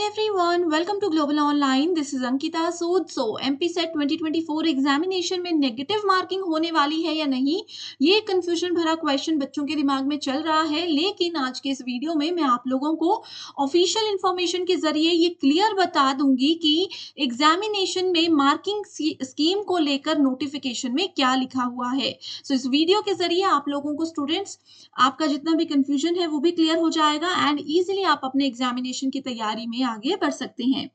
everyone, welcome to Global Online. This is Ankita Sood. So MPSET 2024 examination में negative marking होने वाली है या नहीं, ये कंफ्यूजन भरा क्वेश्चन बच्चों के दिमाग में चल रहा है। लेकिन आज के इस वीडियो में मैं आप लोगों को ऑफिशियल इंफॉर्मेशन के जरिए ये क्लियर बता दूंगी कि एग्जामिनेशन में मार्किंग स्कीम को लेकर नोटिफिकेशन में क्या लिखा हुआ है। सो इस वीडियो के जरिए आप लोगों को स्टूडेंट्स आपका जितना भी कंफ्यूजन है वो भी क्लियर हो जाएगा एंड इजीली आप अपने एग्जामिनेशन की तैयारी में आगे बढ़ सकते हैं।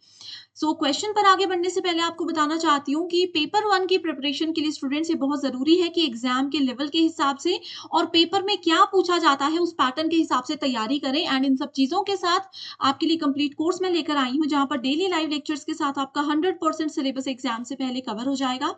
सो क्वेश्चन पर आगे बढ़ने से पहले आपको बताना चाहती हूँ कि पेपर 1 की प्रिपरेशन के लिए स्टूडेंट्स ये बहुत जरूरी है कि एग्जाम के लेवल के हिसाब से और पेपर में क्या पूछा जाता है उस पैटर्न के हिसाब से तैयारी करें। एंड इन सब चीजों के साथ आपके लिए कंप्लीट कोर्स में लेकर आई हूँ जहां पर डेली लाइव लेक्चर्स के साथ आपका 100% सिलेबस एग्जाम से पहले कवर हो जाएगा।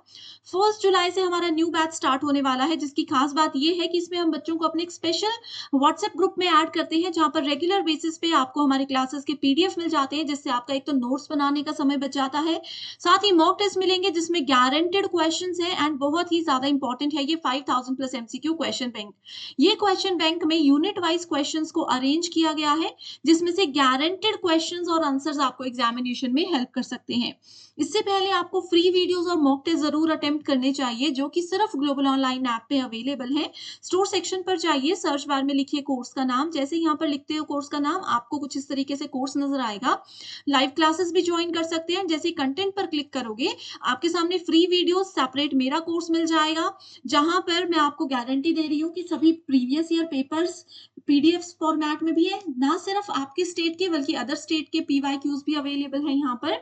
1 जुलाई से हमारा न्यू बैच स्टार्ट होने वाला है, जिसकी खास बात यह है कि इसमें हम बच्चों को अपने एक स्पेशल व्हाट्सएप ग्रुप में ऐड करते हैं जहां पर रेगुलर बेसिस पे आपको हमारे क्लासेस के पीडीएफ मिल जाते हैं, जिससे आपका एक तो नोट्स बनाने का समय बच जाता है, साथ ही मॉक टेस्ट मिलेंगे जिसमें गारंटेड क्वेश्चंस हैं एंड बहुत ही ज्यादा इंपॉर्टेंट है ये 5000 प्लस एमसीक्यू क्वेश्चन बैंक। ये क्वेश्चन बैंक में यूनिट वाइज क्वेश्चंस को अरेंज किया गया है जिसमें से गारंटेड क्वेश्चंस और आंसर्स आपको एग्जामिनेशन में हेल्प कर सकते हैं। इससे पहले आपको फ्री वीडियोस और मॉक टेस्ट जरूर अटेम्प्ट करने चाहिए जो कि सिर्फ ग्लोबल ऑनलाइन ऐप पे अवेलेबल है। स्टोर सेक्शन पर जाइए, सर्च बार में लिखिए कोर्स का नाम, जैसे यहाँ पर लिखते हो कोर्स का नाम आपको कुछ इस तरीके से कोर्स नजर आएगा। लाइव क्लासेस भी ज्वाइन कर सकते हैं। जैसे कंटेंट पर क्लिक करोगे आपके सामने फ्री वीडियो सेपरेट मेरा कोर्स मिल जाएगा जहां पर मैं आपको गारंटी दे रही हूँ कि सभी previous year papers PDF format में भी है, ना सिर्फ आपके स्टेट के बल्कि अदर स्टेट के पीवाईक्यूज भी अवेलेबल है। यहाँ पर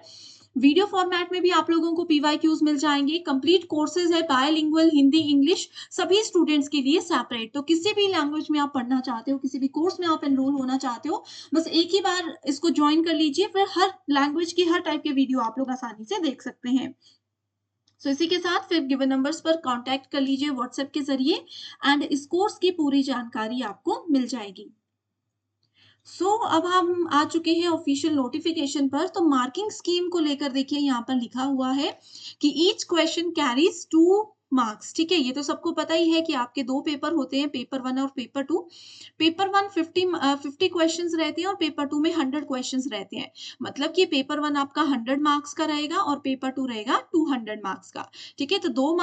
वीडियो फॉर्मेट में भी आप लोगों को पीवाईक्यूज मिल जाएंगे। कंप्लीट कोर्सेज है बायलिंगुअल हिंदी इंग्लिश सभी स्टूडेंट्स के लिए सेपरेट। तो किसी भी लैंग्वेज में आप पढ़ना चाहते हो, किसी भी कोर्स में आप एनरोल होना चाहते हो, बस एक ही बार इसको ज्वाइन कर लीजिए, फिर हर लैंग्वेज की हर टाइप के वीडियो आप लोग आसानी से देख सकते हैं। सो इसी के साथ फिर गिवन नंबर्स पर कांटेक्ट कर लीजिए व्हाट्सएप के जरिए एंड इस कोर्स की पूरी जानकारी आपको मिल जाएगी। अब हम आ चुके हैं ऑफिशियल नोटिफिकेशन पर। तो मार्किंग स्कीम को लेकर देखिए यहाँ पर लिखा हुआ है कि ईच क्वेश्चन कैरीज 2 मार्क्स। ठीक है, ये तो सबको पता ही है कि आपके 2 पेपर होते हैं, पेपर 1 और पेपर 2। पेपर 1 50 क्वेश्चंस रहते हैं और पेपर 2 में 100 क्वेश्चंस रहते हैं। मतलब कि पेपर 1 आपका 100 मार्क्स का रहेगा और पेपर 2 रहेगा 200 मार्क्स का। ठीक है, तो 2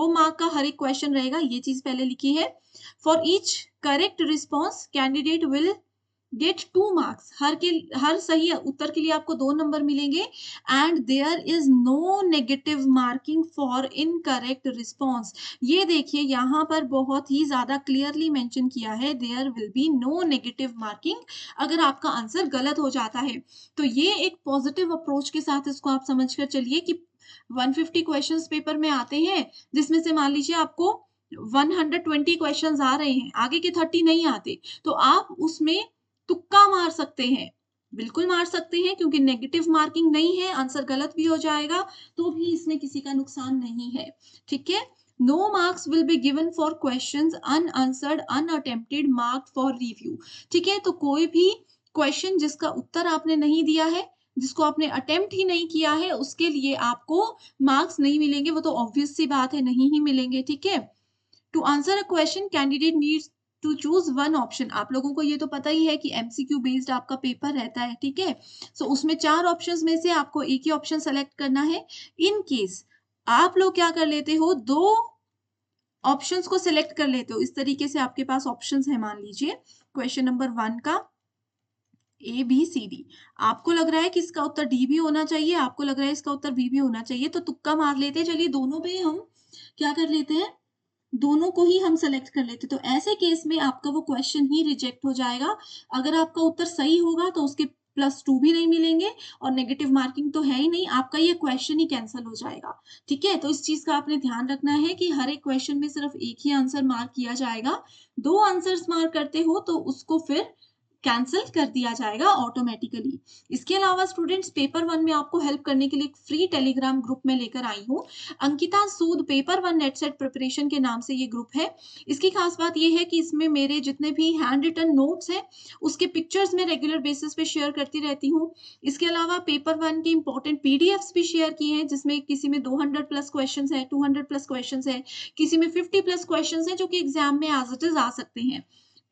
मार्क का हर एक क्वेश्चन रहेगा, ये चीज पहले लिखी है। For each correct response candidate will get 2 marks. हर सही उत्तर के लिए आपको 2 नंबर मिलेंगे and there is no negative marking for incorrect response. ये देखिए यहाँ पर बहुत ही ज्यादा क्लियरली मेंशन किया है, there will be no negative marking अगर आपका आंसर गलत हो जाता है। तो ये एक पॉजिटिव अप्रोच के साथ इसको आप समझ कर चलिए कि 150 क्वेश्चंस पेपर में आते हैं जिसमें से मान लीजिए आपको 120 क्वेश्चंस आ रहे हैं, आगे के 30 नहीं आते, तो आप उसमें तुक्का मार सकते हैं, बिल्कुल मार सकते हैं, क्योंकि नेगेटिव मार्किंग नहीं है, आंसर गलत भी हो जाएगा तो भी इसमें किसी का नुकसान नहीं है। ठीक है, no marks will be given for questions unanswered unattempted marked for review. ठीक है, तो कोई भी क्वेश्चन जिसका उत्तर आपने नहीं दिया है, जिसको आपने अटेम्प्ट ही नहीं किया है, उसके लिए आपको मार्क्स नहीं मिलेंगे, वो तो ऑब्वियस सी बात है, नहीं ही मिलेंगे। ठीक है, to answer a question candidate needs to choose one option. आप लोगों को ये तो पता ही है कि एमसीक्यू बेस्ड आपका पेपर रहता है। ठीक है, सो उसमें 4 ऑप्शंस में से आपको एक ही ऑप्शन सेलेक्ट करना है। इन केस आप लोग क्या कर लेते हो, 2 ऑप्शंस को सिलेक्ट कर लेते हो, इस तरीके से आपके पास ऑप्शंस है। मान लीजिए क्वेश्चन नंबर 1 का ए बी सी डी, आपको लग रहा है कि इसका उत्तर डी भी होना चाहिए, आपको लग रहा है इसका उत्तर बी भी होना चाहिए, तो तुक्का मार लेते हैं। चलिए दोनों पे हम क्या कर लेते हैं, दोनों को ही हम सेलेक्ट कर लेते। तो ऐसे केस में आपका वो क्वेश्चन ही रिजेक्ट हो जाएगा। अगर आपका उत्तर सही होगा तो उसके +2 भी नहीं मिलेंगे और नेगेटिव मार्किंग तो है ही नहीं, आपका ये क्वेश्चन ही कैंसिल हो जाएगा। ठीक है, तो इस चीज का आपने ध्यान रखना है कि हर एक क्वेश्चन में सिर्फ एक ही आंसर मार्क किया जाएगा। 2 आंसर्स मार्क करते हो तो उसको फिर कैंसिल कर दिया जाएगा ऑटोमेटिकली। इसके अलावा स्टूडेंट्स पेपर 1 में आपको हेल्प करने के लिए एक फ्री टेलीग्राम ग्रुप में लेकर आई हूँ। अंकिता सूद पेपर 1 नेट सेट प्रिपरेशन के नाम से ये ग्रुप है। इसकी खास बात ये है कि इसमें मेरे जितने भी हैंड रिटन नोट्स हैं उसके पिक्चर्स में रेगुलर बेसिस पे शेयर करती रहती हूँ। इसके अलावा पेपर 1 के इंपॉर्टेंट पीडीएफ्स भी शेयर किए हैं, जिसमें किसी में 200 प्लस क्वेश्चन है, 200 प्लस क्वेश्चन है, किसी में 50 प्लस क्वेश्चन है जो कि एग्जाम में एज इट इज आ सकते हैं।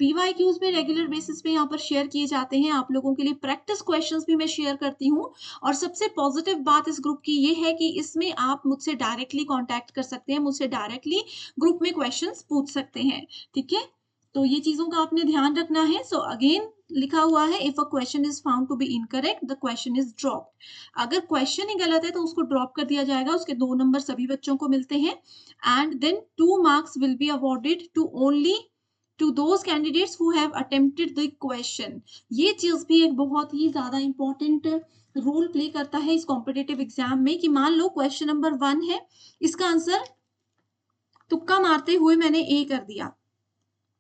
पीवाईक्यूज भी रेगुलर बेसिस पे यहाँ पर शेयर किए जाते हैं। आप लोगों के लिए प्रैक्टिस क्वेश्चंस भी मैं शेयर करती हूँ। और सबसे पॉजिटिव बात इस ग्रुप की ये है कि इसमें आप मुझसे डायरेक्टली कांटेक्ट कर सकते हैं, मुझसे डायरेक्टली ग्रुप में क्वेश्चंस पूछ सकते हैं। ठीक है, तो ये चीजों का आपने ध्यान रखना है। सो अगेन लिखा हुआ है, if a question is found to be incorrect the question is dropped. अगर क्वेश्चन ही गलत है तो उसको ड्रॉप कर दिया जाएगा, उसके 2 नंबर सभी बच्चों को मिलते हैं। And then 2 marks will be awarded to only to those candidates who have attempted the question. ये चीज भी एक बहुत ही ज्यादा इंपॉर्टेंट रोल प्ले करता है इस कॉम्पिटेटिव एग्जाम में, कि मान लो क्वेश्चन नंबर 1 है, इसका आंसर तुक्का मारते हुए मैंने ए कर दिया।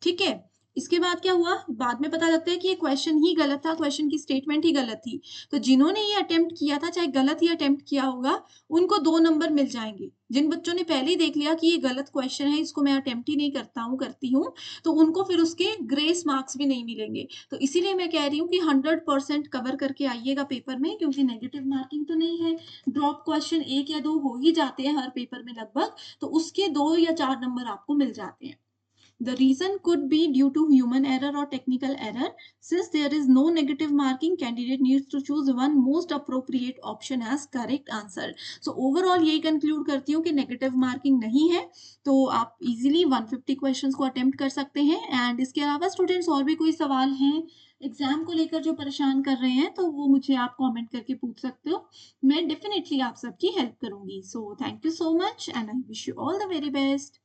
ठीक है, इसके बाद क्या हुआ, बाद में पता लगता है कि ये क्वेश्चन ही गलत था, क्वेश्चन की स्टेटमेंट ही गलत थी। तो जिन्होंने ये अटेम्प्ट किया था, चाहे गलत ही अटेम्प्ट किया होगा, उनको 2 नंबर मिल जाएंगे। जिन बच्चों ने पहले ही देख लिया कि ये गलत क्वेश्चन है, इसको मैं अटेम्प्ट ही नहीं करती हूँ, तो उनको फिर उसके ग्रेस मार्क्स भी नहीं मिलेंगे। तो इसीलिए मैं कह रही हूँ कि 100% कवर करके आइएगा पेपर में, क्योंकि नेगेटिव मार्किंग तो नहीं है। ड्रॉप क्वेश्चन 1 या 2 हो ही जाते हैं हर पेपर में लगभग, तो उसके 2 या 4 नंबर आपको मिल जाते हैं। The reason could be due to human error or technical error. Since there is no negative marking, candidate needs to choose one most appropriate option as correct answer. So overall यही conclude करती हूँ कि negative marking नहीं है, तो आप easily 150 questions को attempt कर सकते हैं। and इसके अलावा students और भी कोई सवाल हैं एग्जाम को लेकर जो परेशान कर रहे हैं, तो वो मुझे आप कमेंट करके पूछ सकते हो। मैं डेफिनेटली आप सबकी हेल्प करूंगी। So thank you so much and I wish you all the very best.